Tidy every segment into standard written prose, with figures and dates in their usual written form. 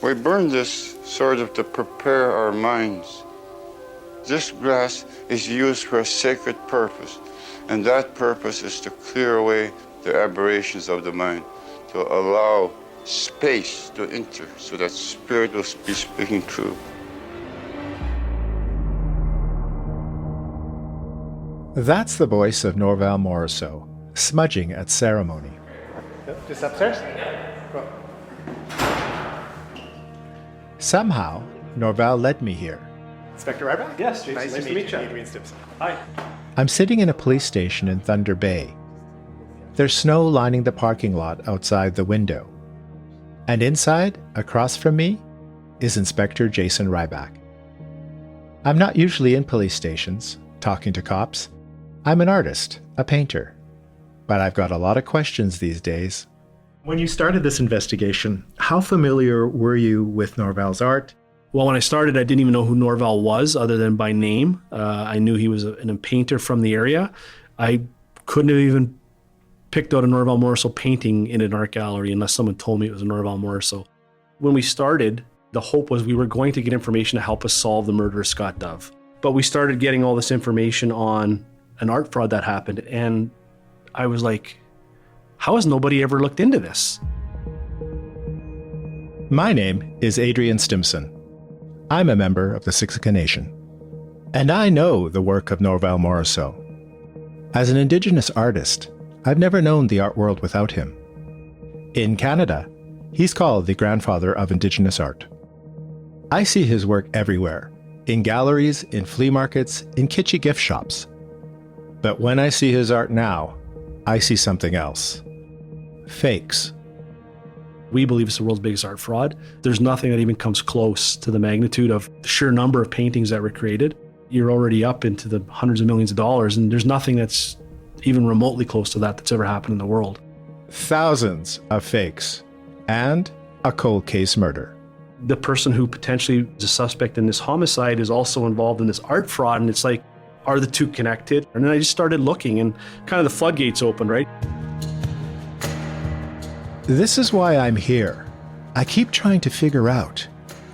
We burn this sort of to prepare our minds. This grass is used for a sacred purpose, and that purpose is to clear away the aberrations of the mind, to allow space to enter so that spirit will be speaking true. That's the voice of Norval Morriseau, smudging at ceremony. Just upstairs? Go. Somehow, Norval led me here. Inspector Ryback? Yes, Jason. Nice to meet you. Adrian Stimson. Hi. I'm sitting in a police station in Thunder Bay. There's snow lining the parking lot outside the window. And inside, across from me, is Inspector Jason Ryback. I'm not usually in police stations, talking to cops. I'm an artist, a painter. But I've got a lot of questions these days. When you started this investigation, how familiar were you with Norval's art? Well, when I started, I didn't even know who Norval was other than by name. I knew he was a painter from the area. I couldn't have even picked out a Norval Morriseau painting in an art gallery unless someone told me it was a Norval Morriseau. When we started, the hope was we were going to get information to help us solve the murder of Scott Dove. But we started getting all this information on an art fraud that happened, and I was like, how has nobody ever looked into this? My name is Adrian Stimson. I'm a member of the Siksika Nation. And I know the work of Norval Morriseau. As an Indigenous artist, I've never known the art world without him. In Canada, he's called the grandfather of Indigenous art. I see his work everywhere, in galleries, in flea markets, in kitschy gift shops. But when I see his art now, I see something else. Fakes. We believe it's the world's biggest art fraud. There's nothing that even comes close to the magnitude of the sheer number of paintings that were created. You're already up into the hundreds of millions of dollars, and there's nothing that's even remotely close to that that's ever happened in the world. Thousands of fakes, and a cold case murder. The person who potentially is a suspect in this homicide is also involved in this art fraud, and it's like, are the two connected? And then I just started looking, and kind of the floodgates opened, right? This is why I'm here. I keep trying to figure out,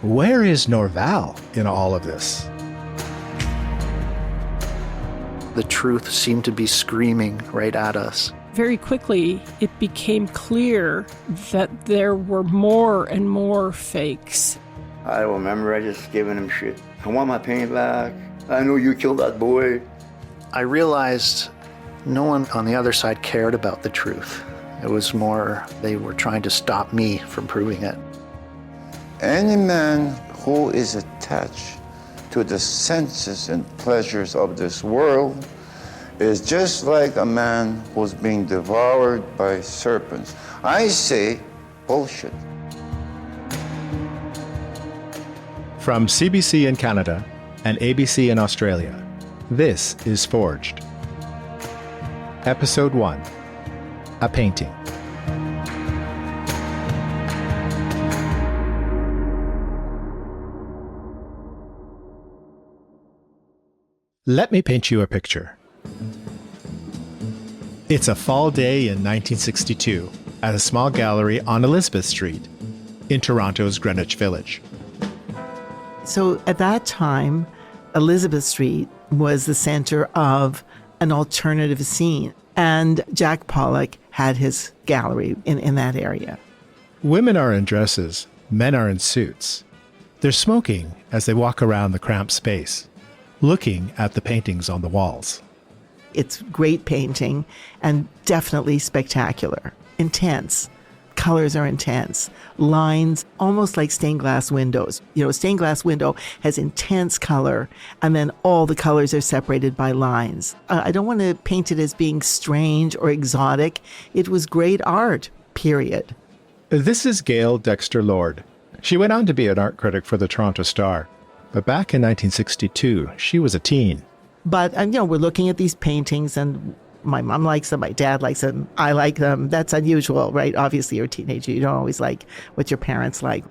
where is Norval in all of this? The truth seemed to be screaming right at us. Very quickly, it became clear that there were more and more fakes. I remember I just giving him shit. I want my paint back. I know you killed that boy. I realized no one on the other side cared about the truth. It was more, they were trying to stop me from proving it. Any man who is attached to the senses and pleasures of this world is just like a man who's being devoured by serpents. I say bullshit. From CBC in Canada and ABC in Australia, this is Forged. Episode 1. A painting. Let me paint you a picture. It's a fall day in 1962 at a small gallery on Elizabeth Street in Toronto's Greenwich Village. So at that time, Elizabeth Street was the center of an alternative scene, and Jack Pollock had his gallery in that area. Women are in dresses, men are in suits. They're smoking as they walk around the cramped space, looking at the paintings on the walls. It's great painting and definitely spectacular, intense. Colors are intense. Lines, almost like stained glass windows. You know, a stained glass window has intense color, and then all the colors are separated by lines. I don't want to paint it as being strange or exotic. It was great art, period. This is Gail Dexter-Lord. She went on to be an art critic for the Toronto Star. But back in 1962, she was a teen. But, we're looking at these paintings, and my mom likes them, my dad likes them, I like them. That's unusual, right? Obviously, you're a teenager. You don't always like what your parents like.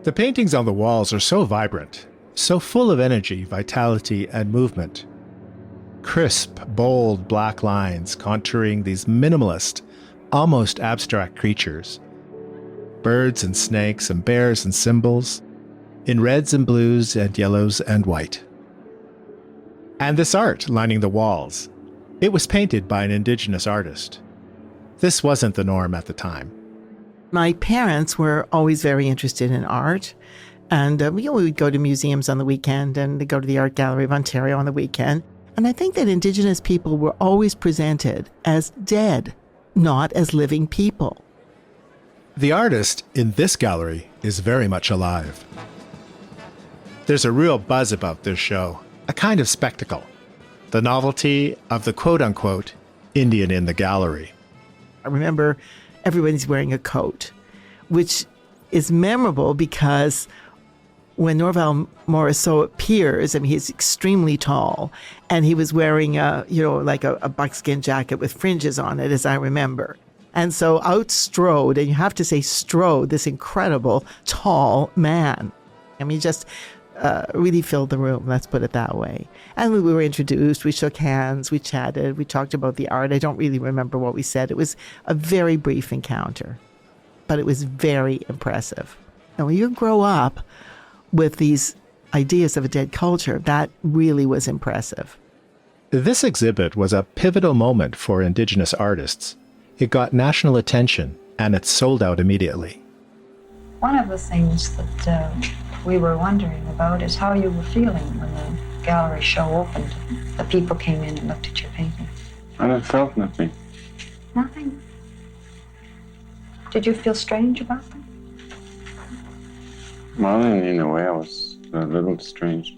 The paintings on the walls are so vibrant, so full of energy, vitality, and movement. Crisp, bold black lines contouring these minimalist, almost abstract creatures. birds and snakes and bears and symbols, in reds and blues and yellows and white. And this art lining the walls, it was painted by an Indigenous artist. This wasn't the norm at the time. My parents were always very interested in art. And we would go to museums on the weekend and they'd go to the Art Gallery of Ontario on the weekend. And I think that Indigenous people were always presented as dead, not as living people. The artist in this gallery is very much alive. There's a real buzz about this show, a kind of spectacle. The novelty of the quote-unquote Indian in the gallery. I remember everybody's wearing a coat, which is memorable because when Norval Morriseau appears, I mean, he's extremely tall, and he was wearing a buckskin jacket with fringes on it, as I remember. And so out strode, and you have to say strode, this incredible tall man. I mean, just really filled the room, let's put it that way. And we were introduced, we shook hands, we chatted, we talked about the art. I don't really remember what we said. It was a very brief encounter, but it was very impressive. And when you grow up with these ideas of a dead culture, that really was impressive. This exhibit was a pivotal moment for Indigenous artists. It got national attention, and it sold out immediately. One of the things that we were wondering about is how you were feeling when the gallery show opened. The people came in and looked at your painting. I felt nothing. Nothing? Did you feel strange about them? Well, in a way, I was a little strange.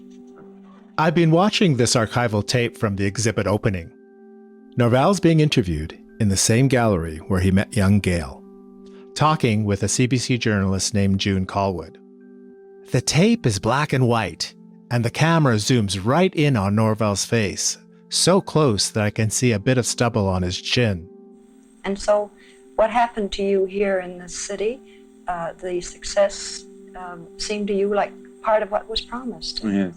I've been watching this archival tape from the exhibit opening. Norval's being interviewed in the same gallery where he met young Gail, talking with a CBC journalist named June Callwood. The tape is black and white, and the camera zooms right in on Norval's face, so close that I can see a bit of stubble on his chin. And so, what happened to you here in the city, the success seemed to you like part of what was promised. Yes.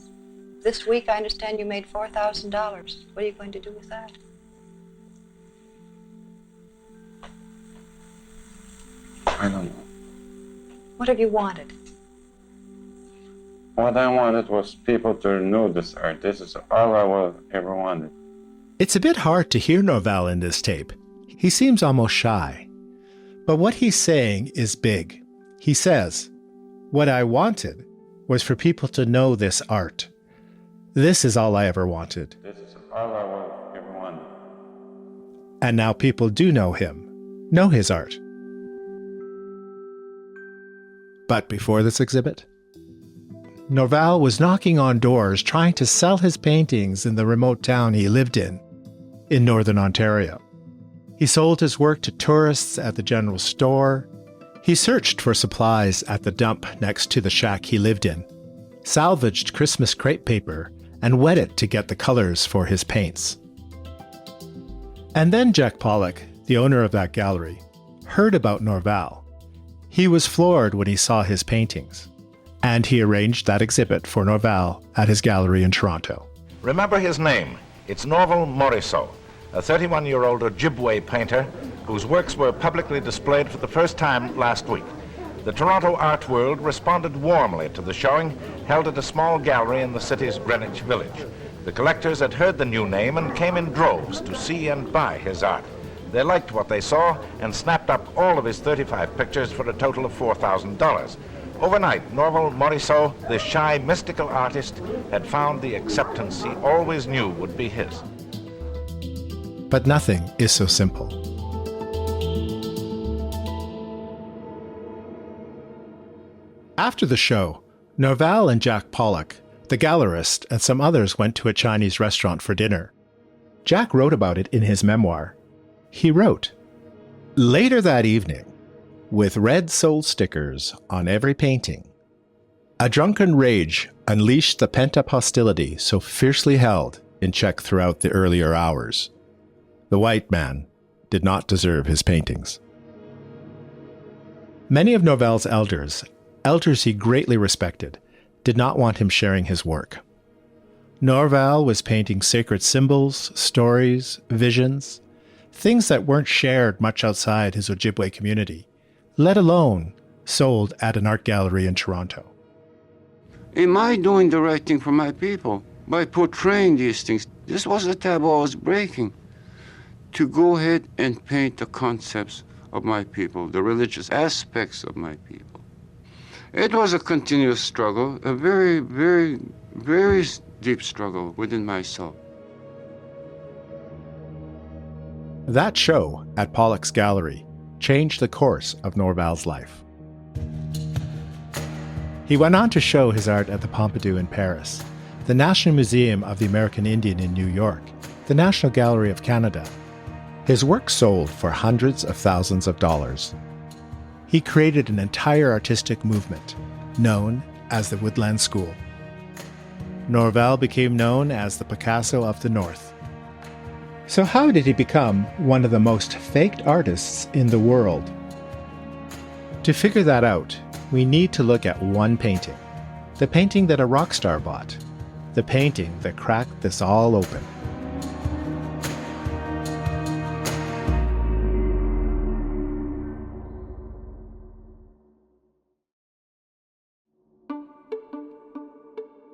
This week, I understand you made $4,000. What are you going to do with that? I don't know. What have you wanted? What I wanted was people to know this art. This is all I ever wanted. It's a bit hard to hear Norval in this tape. He seems almost shy. But what he's saying is big. He says, "What I wanted was for people to know this art. This is all I ever wanted." This is all I ever wanted. And now people do know him, know his art. But before this exhibit, Norval was knocking on doors trying to sell his paintings in the remote town he lived in northern Ontario. He sold his work to tourists at the general store. He searched for supplies at the dump next to the shack he lived in, salvaged Christmas crepe paper, and wet it to get the colors for his paints. And then Jack Pollock, the owner of that gallery, heard about Norval. He was floored when he saw his paintings, and he arranged that exhibit for Norval at his gallery in Toronto. Remember his name. It's Norval Morriseau, a 31-year-old Ojibwe painter whose works were publicly displayed for the first time last week. The Toronto art world responded warmly to the showing held at a small gallery in the city's Greenwich Village. The collectors had heard the new name and came in droves to see and buy his art. They liked what they saw and snapped up all of his 35 pictures for a total of $4,000. Overnight, Norval Morriseau, the shy, mystical artist, had found the acceptance he always knew would be his. But nothing is so simple. After the show, Norval and Jack Pollock, the gallerist, and some others went to a Chinese restaurant for dinner. Jack wrote about it in his memoir. He wrote, "Later that evening, with red soul stickers on every painting, a drunken rage unleashed the pent-up hostility so fiercely held in check throughout the earlier hours. The white man did not deserve his paintings." Many of Norval's elders he greatly respected, did not want him sharing his work. Norval was painting sacred symbols, stories, visions, things that weren't shared much outside his Ojibwe community, let alone sold at an art gallery in Toronto. Am I doing the right thing for my people by portraying these things? This was the taboo I was breaking. To go ahead and paint the concepts of my people, the religious aspects of my people. It was a continuous struggle, a very, very, very deep struggle within myself. That show at Pollock's Gallery changed the course of Norval's life. He went on to show his art at the Pompidou in Paris, the National Museum of the American Indian in New York, the National Gallery of Canada. His work sold for hundreds of thousands of dollars. He created an entire artistic movement, known as the Woodland School. Norval became known as the Picasso of the North. So how did he become one of the most faked artists in the world? To figure that out, we need to look at one painting. The painting that a rock star bought. The painting that cracked this all open.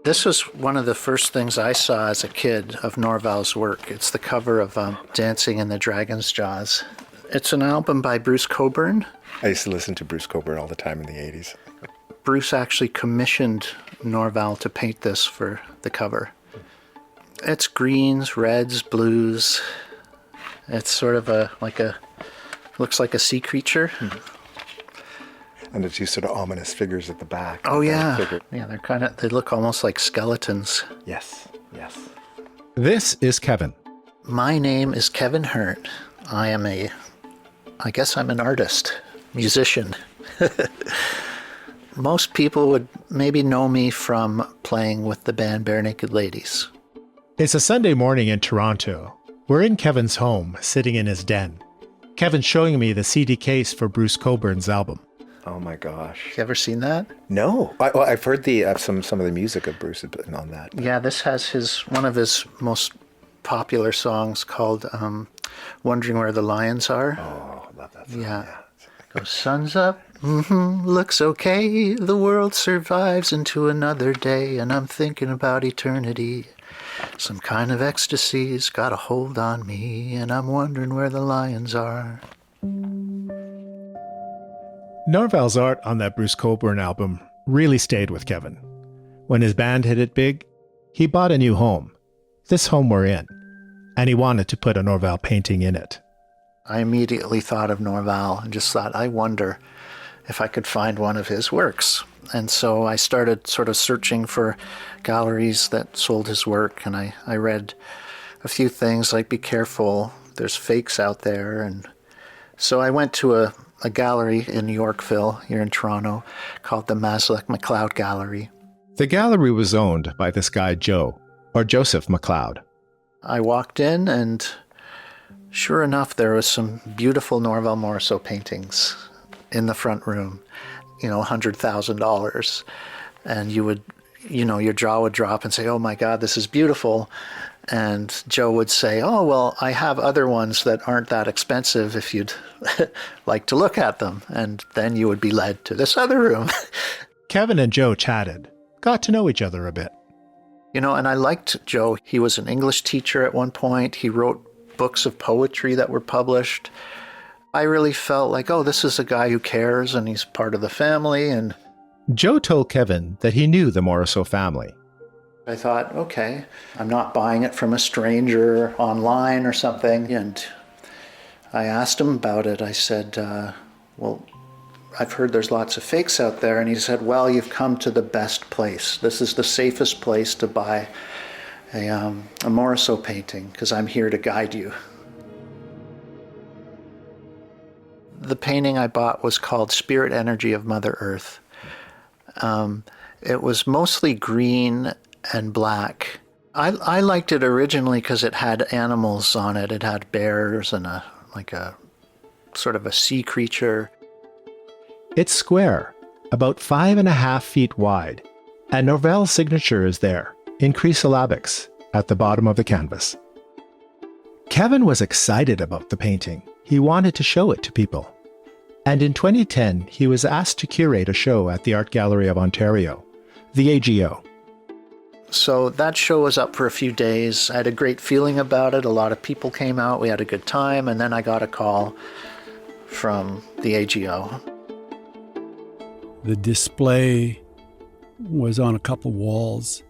This was one of the first things I saw as a kid of Norval's work. It's the cover of Dancing in the Dragon's Jaws. It's an album by Bruce Cockburn. I used to listen to Bruce Cockburn all the time in the 80s. Bruce actually commissioned Norval to paint this for the cover. It's greens, reds, blues. It's sort of looks like a sea creature. And the two sort of ominous figures at the back. Oh, yeah. Yeah, they look almost like skeletons. Yes, yes. This is Kevin. My name is Kevin Hearn. I guess I'm an artist, musician. Most people would maybe know me from playing with the band Barenaked Ladies. It's a Sunday morning in Toronto. We're in Kevin's home, sitting in his den. Kevin's showing me the CD case for Bruce Cockburn's album. Oh my gosh! You ever seen that? No. I've heard some of the music of Bruce on that. But. Yeah, this has one of his most popular songs called "Wondering Where the Lions Are." Oh, I love that song. Yeah. Goes, sun's up, looks okay. The world survives into another day, and I'm thinking about eternity. Some kind of ecstasy's got a hold on me, and I'm wondering where the lions are. Norval's art on that Bruce Cockburn album really stayed with Kevin. When his band hit it big, he bought a new home, this home we're in, and he wanted to put a Norval painting in it. I immediately thought of Norval and just thought, I wonder if I could find one of his works. And so I started sort of searching for galleries that sold his work, and I read a few things like, be careful, there's fakes out there. And so I went to a gallery in Yorkville, here in Toronto, called the Maslick McLeod Gallery. The gallery was owned by this guy Joe, or Joseph McLeod. I walked in, and sure enough, there was some beautiful Norval Morriseau paintings in the front room, $100,000. And you would, your jaw would drop and say, oh my God, this is beautiful. And Joe would say, oh, well, I have other ones that aren't that expensive if you'd like to look at them. And then you would be led to this other room. Kevin and Joe chatted, got to know each other a bit. And I liked Joe. He was an English teacher at one point. He wrote books of poetry that were published. I really felt like, oh, this is a guy who cares and he's part of the family. And Joe told Kevin that he knew the Morriseau family. I thought, okay, I'm not buying it from a stranger online or something. And I asked him about it. I said, well, I've heard there's lots of fakes out there. And he said, well, you've come to the best place. This is the safest place to buy a Morriseau painting, because I'm here to guide you. The painting I bought was called Spirit Energy of Mother Earth. It was mostly green and black. I liked it originally because it had animals on it. It had bears and a sort of a sea creature. It's square, about 5.5 feet wide, and Norval's signature is there, in chrysosyllabics, at the bottom of the canvas. Kevin was excited about the painting. He wanted to show it to people. And in 2010, he was asked to curate a show at the Art Gallery of Ontario, the AGO. So that show was up for a few days. I had a great feeling about it. A lot of people came out. We had a good time. And then I got a call from the AGO. The display was on a couple walls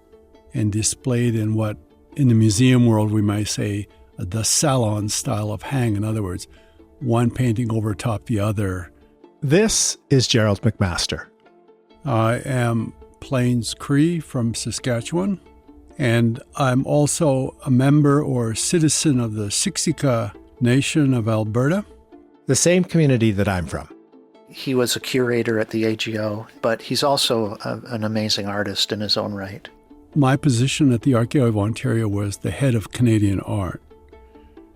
and displayed in what, in the museum world, we might say the salon style of hang. In other words, one painting over top the other. This is Gerald McMaster. I am Plains Cree from Saskatchewan, and I'm also a member or citizen of the Siksika Nation of Alberta. The same community that I'm from. He was a curator at the AGO, but he's also an amazing artist in his own right. My position at the Art Gallery of Ontario was the head of Canadian art.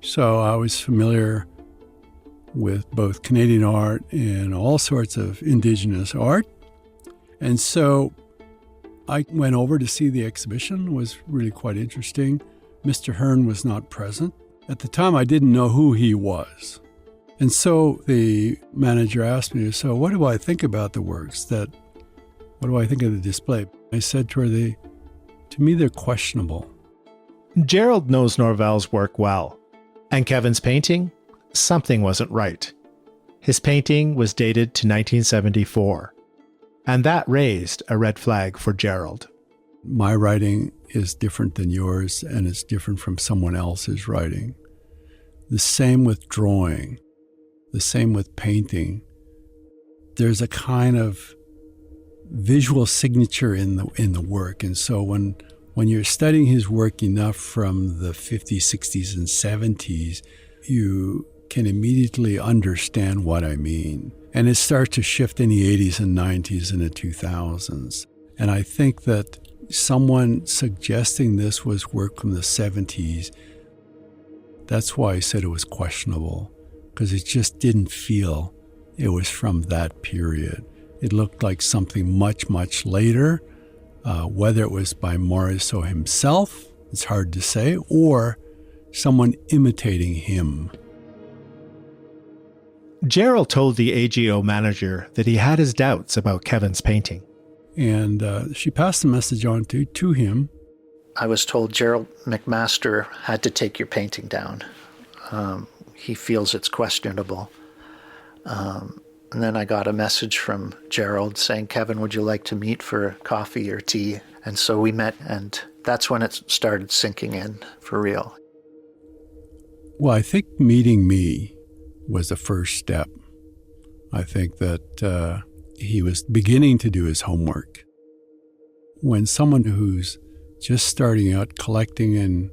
So I was familiar with both Canadian art and all sorts of Indigenous art. And so I went over to see the exhibition. It was really quite interesting. Mr. Hearn was not present. At the time, I didn't know who he was. And so the manager asked me, so what do I think about the works? What do I think of the display? I said to her, to me, they're questionable. Gerald knows Norval's work well. And Kevin's painting? Something wasn't right. His painting was dated to 1974. And that raised a red flag for Gerald. My writing is different than yours, and it's different from someone else's writing. The same with drawing. The same with painting. There's a kind of visual signature in the work. And so when you're studying his work enough from the 50s, 60s, and 70s, you can immediately understand what I mean. And it starts to shift in the 80s and 90s and the 2000s. And I think that someone suggesting this was work from the 70s, that's why I said it was questionable, because it just didn't feel it was from that period. It looked like something much, much later, whether it was by Morrisseau himself, it's hard to say, or someone imitating him. Gerald told the AGO manager that he had his doubts about Kevin's painting. And she passed the message on to him. I was told Gerald McMaster had to take your painting down. He feels it's questionable. And then I got a message from Gerald saying, Kevin, would you like to meet for coffee or tea? And so we met, and that's when it started sinking in for real. Well, I think meeting me was the first step. I think that he was beginning to do his homework. When someone who's just starting out collecting and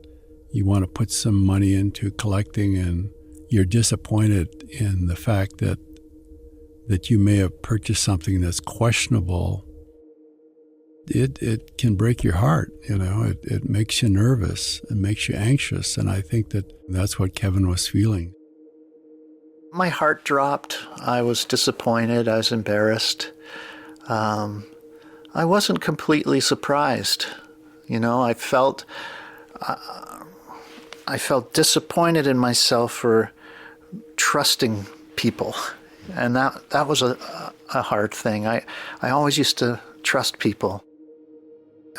you want to put some money into collecting and you're disappointed in the fact that you may have purchased something that's questionable, it can break your heart, It makes you nervous, it makes you anxious, and I think that that's what Kevin was feeling. My heart dropped. I was disappointed. I was embarrassed. I wasn't completely surprised. I felt disappointed in myself for trusting people. And that was a hard thing. I always used to trust people.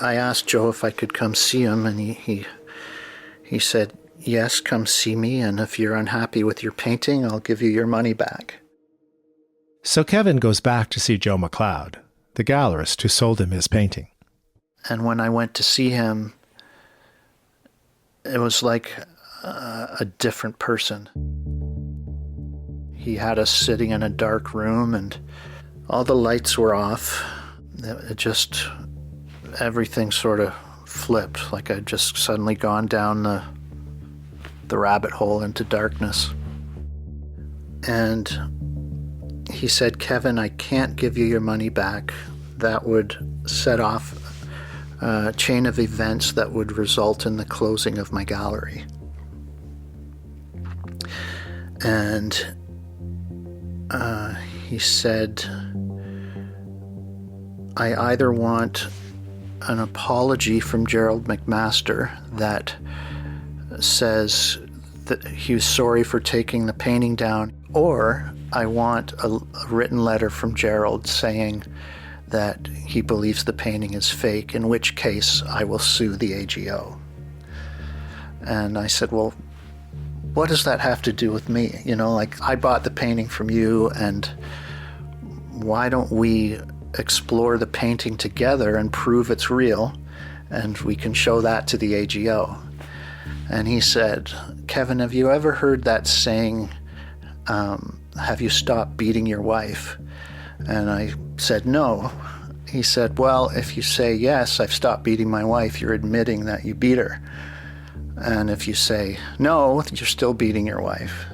I asked Joe if I could come see him, and he said, yes, come see me, and if you're unhappy with your painting, I'll give you your money back. So Kevin goes back to see Joe McLeod, the gallerist who sold him his painting. And when I went to see him, it was like a different person. He had us sitting in a dark room, and all the lights were off. Everything sort of flipped, like I'd just suddenly gone down the rabbit hole into darkness. And he said, Kevin, I can't give you your money back. That would set off a chain of events that would result in the closing of my gallery. And he said, I either want an apology from Gerald McMaster that says that he was sorry for taking the painting down, or I want a written letter from Gerald saying that he believes the painting is fake, in which case I will sue the AGO. And I said, well, what does that have to do with me? You know, like, I bought the painting from you, and why don't we explore the painting together and prove it's real, and we can show that to the AGO. And he said, Kevin, have you ever heard that saying, have you stopped beating your wife? And I said, no. He said, well, if you say, yes, I've stopped beating my wife, you're admitting that you beat her. And if you say, no, you're still beating your wife.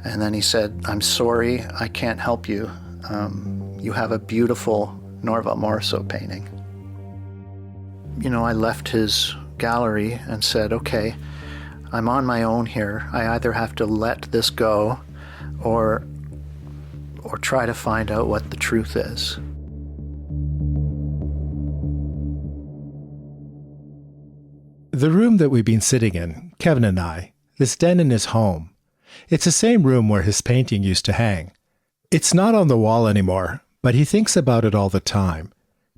And then he said, I'm sorry, I can't help you. You have a beautiful Norval Morriseau painting. You know, I left his gallery and said, okay, I'm on my own here. I either have to let this go or try to find out what the truth is. The room that we've been sitting in, Kevin and I, is den in his home. It's the same room where his painting used to hang. It's not on the wall anymore, but he thinks about it all the time,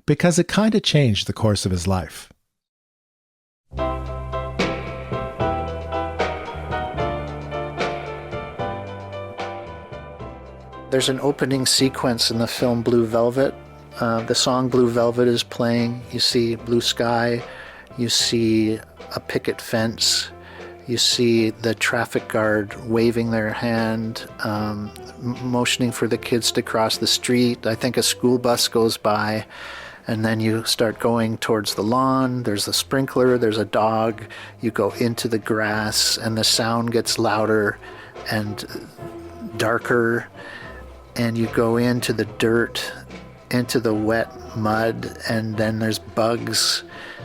because it kind of changed the course of his life. There's an opening sequence in the film Blue Velvet. The song Blue Velvet is playing. You see blue sky. You see a picket fence. You see the traffic guard waving their hand, motioning for the kids to cross the street. I think a school bus goes by, and then you start going towards the lawn. There's a sprinkler, there's a dog. You go into the grass, and the sound gets louder and darker. And you go into the dirt, into the wet mud, and then there's bugs,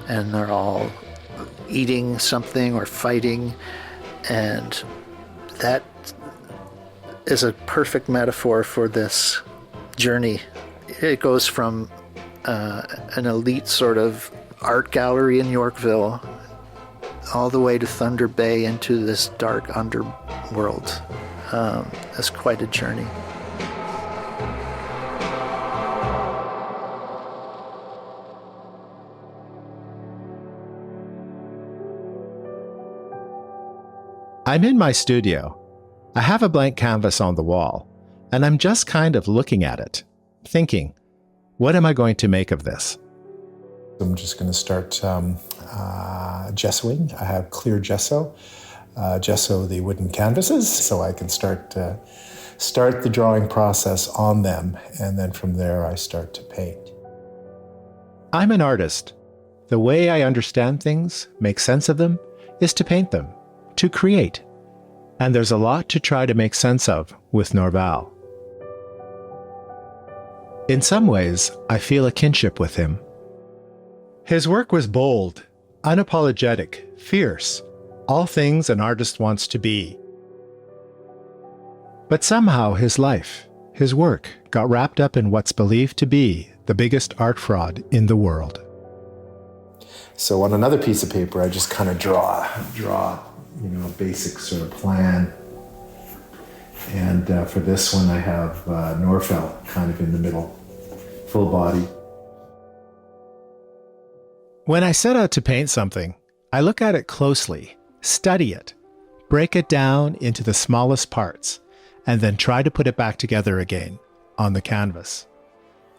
and they're all eating something or fighting, and that is a perfect metaphor for this journey. It goes from an elite sort of art gallery in Yorkville all the way to Thunder Bay into this dark underworld. It's quite a journey. I'm in my studio. I have a blank canvas on the wall, and I'm just kind of looking at it, thinking, what am I going to make of this? I'm just going to start gessoing. I have clear gesso the wooden canvases, so I can start the drawing process on them, and then from there I start to paint. I'm an artist. The way I understand things, make sense of them, is to paint them. To create. And there's a lot to try to make sense of with Norval. In some ways, I feel a kinship with him. His work was bold, unapologetic, fierce, all things an artist wants to be. But somehow his life, his work, got wrapped up in what's believed to be the biggest art fraud in the world. So on another piece of paper, I just kind of draw a basic sort of plan. And for this one, I have Norval kind of in the middle, full body. When I set out to paint something, I look at it closely, study it, break it down into the smallest parts, and then try to put it back together again on the canvas.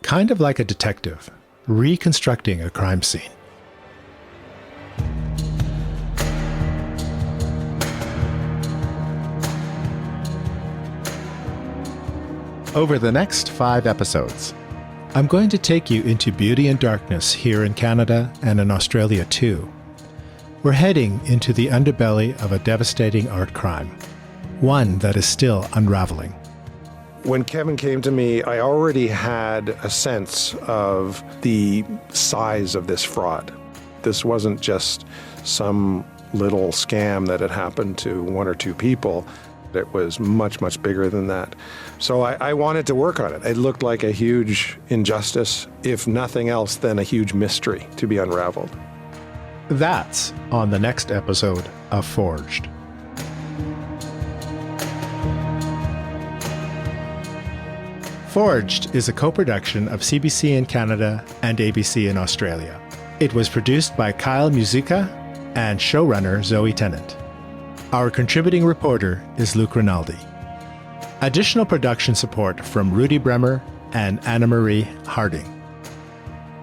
Kind of like a detective, reconstructing a crime scene. Over the next 5 episodes, I'm going to take you into beauty and darkness here in Canada and in Australia too. We're heading into the underbelly of a devastating art crime, one that is still unraveling. When Kevin came to me, I already had a sense of the size of this fraud. This wasn't just some little scam that had happened to 1 or 2 people. It was much, much bigger than that. So I wanted to work on it. It looked like a huge injustice, if nothing else than a huge mystery to be unraveled. That's on the next episode of Forged. Forged is a co-production of CBC in Canada and ABC in Australia. It was produced by Kyle Musica and showrunner Zoe Tennant. Our contributing reporter is Luke Rinaldi. Additional production support from Rudy Bremer and Anna Marie Harding.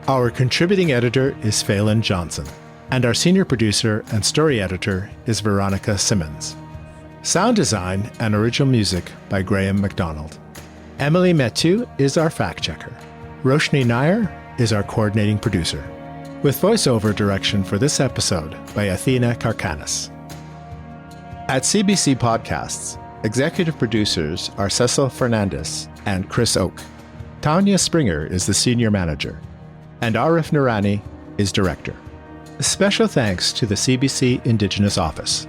Our contributing editor is Phelan Johnson, and our senior producer and story editor is Veronica Simmons. Sound design and original music by Graham MacDonald. Emily Metu is our fact checker. Roshni Nair is our coordinating producer, with voiceover direction for this episode by Athena Karkanis. At CBC Podcasts, executive producers are Cecil Fernandez and Chris Oak. Tanya Springer is the senior manager, and Arif Nurani is director. Special thanks to the CBC Indigenous Office.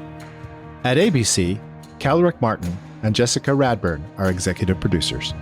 At ABC, Calric Martin and Jessica Radburn are executive producers.